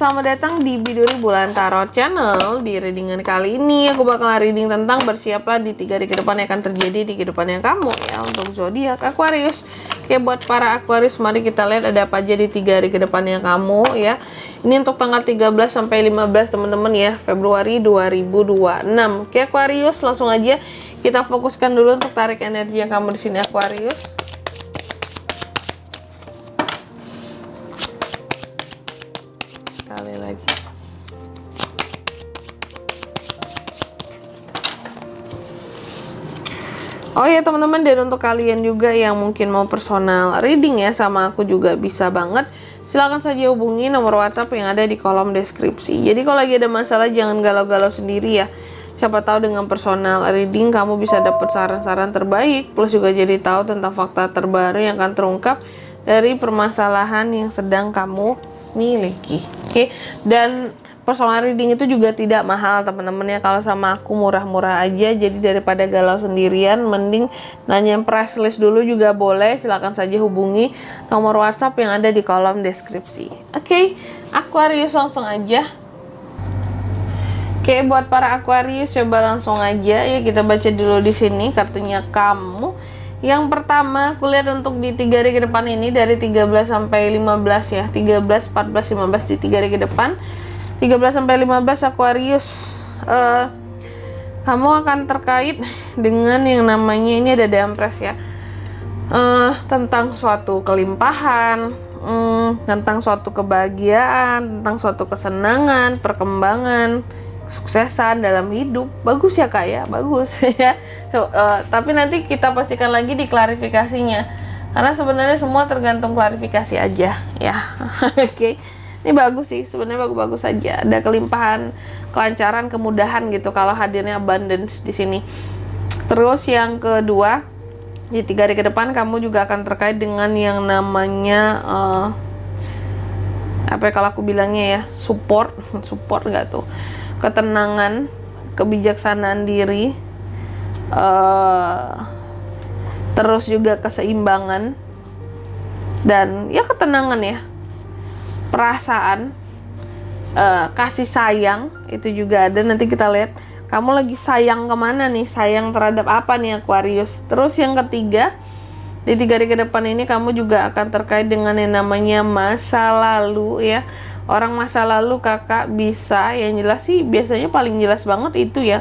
selamat datang di Biduri Bulan Tarot Channel. Di readingan kali ini aku bakal reading tentang bersiaplah di 3 hari ke depan yang akan terjadi di kehidupannya kamu ya, untuk zodiak Aquarius. Oke, buat para Aquarius, mari kita lihat ada apa aja di 3 hari ke depannya kamu ya. Ini untuk tanggal 13 sampai 15 teman-teman ya, Februari 2026. Oke Aquarius, langsung aja kita fokuskan dulu untuk tarik energi yang kamu di sini Aquarius. Sekali lagi. Oh ya teman-teman, dan untuk kalian juga yang mungkin mau personal reading ya sama aku juga bisa banget. Silahkan saja hubungi nomor WhatsApp yang ada di kolom deskripsi. Jadi kalau lagi ada masalah jangan galau-galau sendiri ya. Siapa tahu dengan personal reading kamu bisa dapat saran-saran terbaik, plus juga jadi tahu tentang fakta terbaru yang akan terungkap dari permasalahan yang sedang kamu miliki. Oke, dan personal reading itu juga tidak mahal teman-teman ya. Kalau sama aku murah-murah aja. Jadi daripada galau sendirian, mending nanya price list dulu juga boleh. Silahkan saja hubungi nomor WhatsApp yang ada di kolom deskripsi. Oke, Aquarius langsung aja. Oke, buat para Aquarius coba langsung aja ya, kita baca dulu di sini kartunya kamu. Yang pertama, aku lihat untuk di 3 hari ke depan ini dari 13 sampai 15 ya. 13, 14, 15 di 3 hari ke depan. 13 sampai 15 Aquarius, kamu akan terkait dengan yang namanya, ini ada The Empress ya. Tentang suatu kelimpahan, tentang suatu kebahagiaan, tentang suatu kesenangan, perkembangan, suksesan dalam hidup. Bagus ya kak ya, bagus ya. Tapi nanti kita pastikan lagi di klarifikasinya, karena sebenarnya semua tergantung klarifikasi aja ya. Oke, ini bagus sih sebenarnya, bagus-bagus aja. Ada kelimpahan, kelancaran, kemudahan gitu kalau hadirnya abundance di sini. Terus yang kedua, di 3 hari ke depan kamu juga akan terkait dengan yang namanya apa ya, kalau aku bilangnya ya, support nggak tuh, ketenangan, kebijaksanaan diri, terus juga keseimbangan, dan ya ketenangan ya, perasaan, kasih sayang itu juga ada. Nanti kita lihat kamu lagi sayang kemana nih, sayang terhadap apa nih Aquarius. Terus yang ketiga, di 3 hari ke depan ini kamu juga akan terkait dengan yang namanya masa lalu ya. Orang masa lalu kakak bisa, yang jelas sih biasanya paling jelas banget itu ya,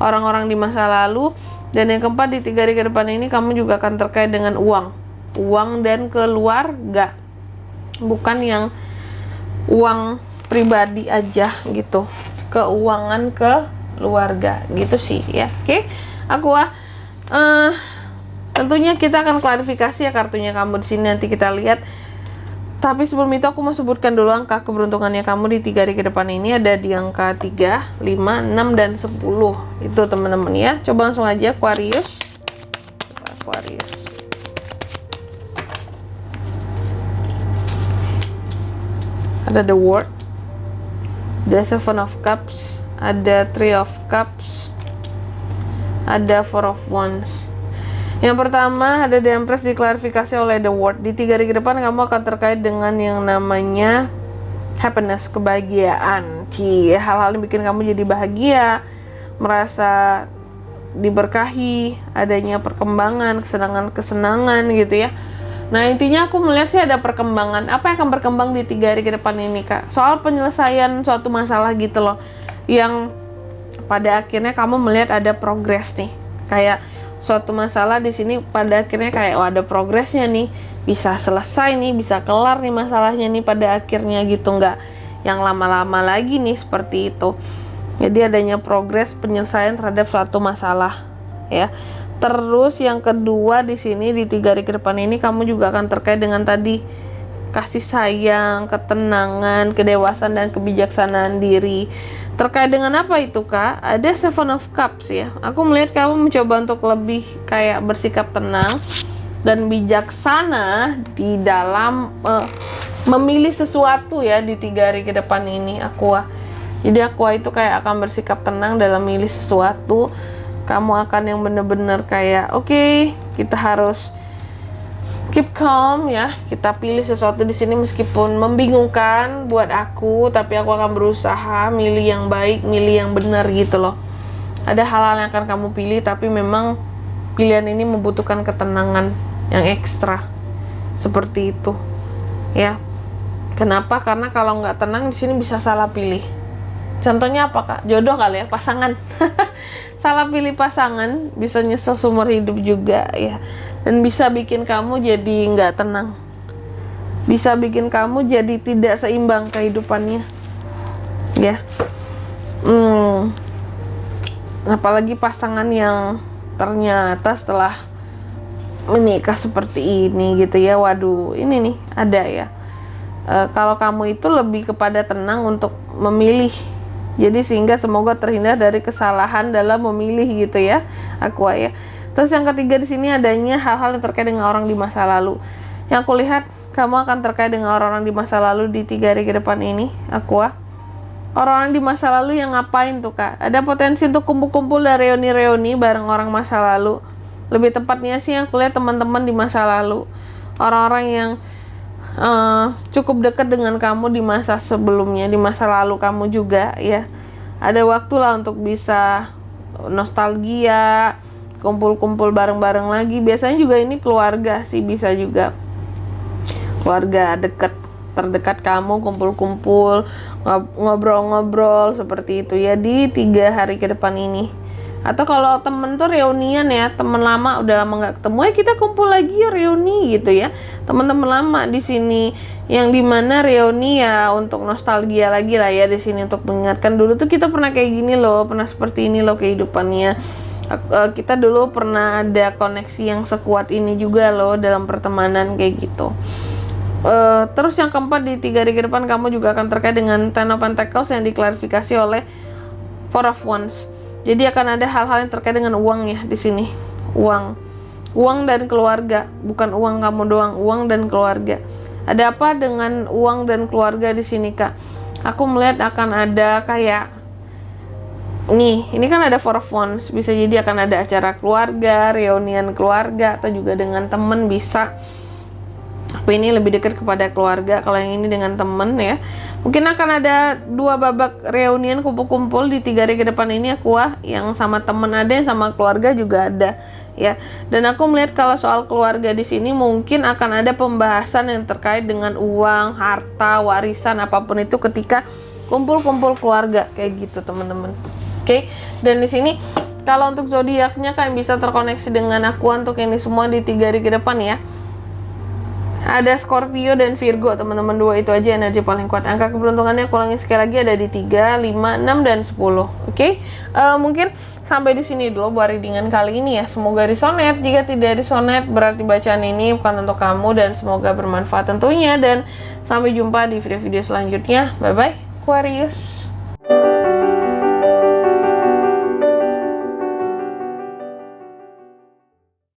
orang-orang di masa lalu. Dan yang keempat, di 3 hari ke depan ini kamu juga akan terkait dengan uang dan keluarga, bukan yang uang pribadi aja gitu, keuangan keluarga gitu sih ya. Oke, tentunya kita akan klarifikasi ya kartunya kamu di sini, nanti kita lihat. Tapi sebelum itu aku mau sebutkan dulu angka keberuntungannya kamu di 3 hari ke depan ini. Ada di angka 3, 5, 6, dan 10. Itu teman-teman ya. Coba langsung aja Aquarius. Ada The World, ada 7 of Cups, ada 3 of Cups, ada 4 of Wands. Yang pertama ada The Empress diklarifikasi oleh The World. Di 3 hari ke depan kamu akan terkait dengan yang namanya happiness, kebahagiaan. Hal-hal yang bikin kamu jadi bahagia, merasa diberkahi, adanya perkembangan, kesenangan gitu ya. Nah intinya aku melihat sih ada perkembangan. Apa yang akan berkembang di 3 hari ke depan ini kak? Soal penyelesaian suatu masalah gitu loh, yang pada akhirnya kamu melihat ada progres nih. Kayak suatu masalah di sini pada akhirnya kayak ada progresnya nih, bisa selesai nih, bisa kelar nih masalahnya nih pada akhirnya gitu, nggak yang lama-lama lagi nih seperti itu. Jadi adanya progres penyelesaian terhadap suatu masalah ya. Terus yang kedua di sini di 3 hari ke depan ini kamu juga akan terkait dengan tadi kasih sayang, ketenangan, kedewasaan, dan kebijaksanaan diri. Terkait dengan apa itu kak? Ada 7 of Cups ya. Aku melihat kamu mencoba untuk lebih kayak bersikap tenang dan bijaksana di dalam memilih sesuatu ya di 3 hari ke depan ini Aqua. Jadi Aqua itu kayak akan bersikap tenang dalam memilih sesuatu. Kamu akan yang bener-bener kayak oke, kita harus Keep calm ya. Kita pilih sesuatu di sini meskipun membingungkan buat aku, tapi aku akan berusaha milih yang baik, milih yang benar gitu loh. Ada hal-hal yang akan kamu pilih, tapi memang pilihan ini membutuhkan ketenangan yang ekstra. Seperti itu. Ya. Kenapa? Karena kalau nggak tenang di sini bisa salah pilih. Contohnya apa, Kak? Jodoh kali ya, pasangan. Salah pilih pasangan bisa nyesel seumur hidup juga ya. Dan bisa bikin kamu jadi nggak tenang. Bisa bikin kamu jadi tidak seimbang kehidupannya. Ya. Apalagi pasangan yang ternyata setelah menikah seperti ini gitu ya. Waduh, ini nih ada ya. Kalau kamu itu lebih kepada tenang untuk memilih. Jadi sehingga semoga terhindar dari kesalahan dalam memilih gitu ya, Aqua ya. Terus yang ketiga di sini adanya hal-hal yang terkait dengan orang di masa lalu. Yang aku lihat kamu akan terkait dengan orang-orang di masa lalu di 3 hari ke depan ini, Aqua. Orang-orang di masa lalu yang ngapain tuh, Kak? Ada potensi untuk kumpul-kumpul dan reuni-reuni bareng orang masa lalu. Lebih tepatnya sih yang aku lihat teman-teman di masa lalu. Orang-orang yang cukup dekat dengan kamu di masa sebelumnya, di masa lalu kamu juga ya. Ada waktu lah untuk bisa nostalgia, kumpul-kumpul bareng-bareng lagi. Biasanya juga ini keluarga sih, bisa juga keluarga dekat terdekat kamu kumpul-kumpul, ngobrol-ngobrol seperti itu ya di 3 hari ke depan ini. Atau kalau temen tuh reunian ya, temen lama udah lama nggak ketemu ya, kita kumpul lagi ya, reuni gitu ya, teman-teman lama di sini, yang dimana reuni ya untuk nostalgia lagi lah ya di sini, untuk mengingatkan dulu tuh kita pernah kayak gini loh, pernah seperti ini loh kehidupannya, kita dulu pernah ada koneksi yang sekuat ini juga loh dalam pertemanan kayak gitu. Terus yang keempat di 3 hari ke depan kamu juga akan terkait dengan Ten of Pentacles yang diklarifikasi oleh Four of Wands. Jadi akan ada hal-hal yang terkait dengan uang ya di sini. Uang dan keluarga, bukan uang kamu doang, uang dan keluarga. Ada apa dengan uang dan keluarga di sini, Kak? Aku melihat akan ada kayak ini kan ada Four of Wands, bisa jadi akan ada acara keluarga, reunian keluarga, atau juga dengan temen bisa. Tapi ini lebih dekat kepada keluarga. Kalau yang ini dengan temen ya, mungkin akan ada 2 babak reunian kumpul-kumpul di 3 hari ke depan ini, Aqua. Yang sama temen ada, yang sama keluarga juga ada ya. Dan aku melihat kalau soal keluarga di sini mungkin akan ada pembahasan yang terkait dengan uang, harta, warisan, apapun itu ketika kumpul-kumpul keluarga kayak gitu, teman-teman. Oke. Dan di sini kalau untuk zodiaknya kalian bisa terkoneksi dengan Aqua untuk ini semua di 3 hari ke depan ya. Ada Scorpio dan Virgo, teman-teman, 2 itu aja energi paling kuat. Angka keberuntungannya aku ulangi sekali lagi, ada di 3, 5, 6 dan 10. Oke. Mungkin sampai di sini dulu buat readingan kali ini ya. Semoga resonate. Jika tidak resonate berarti bacaan ini bukan untuk kamu, dan semoga bermanfaat tentunya, dan sampai jumpa di video-video selanjutnya. Bye bye Aquarius.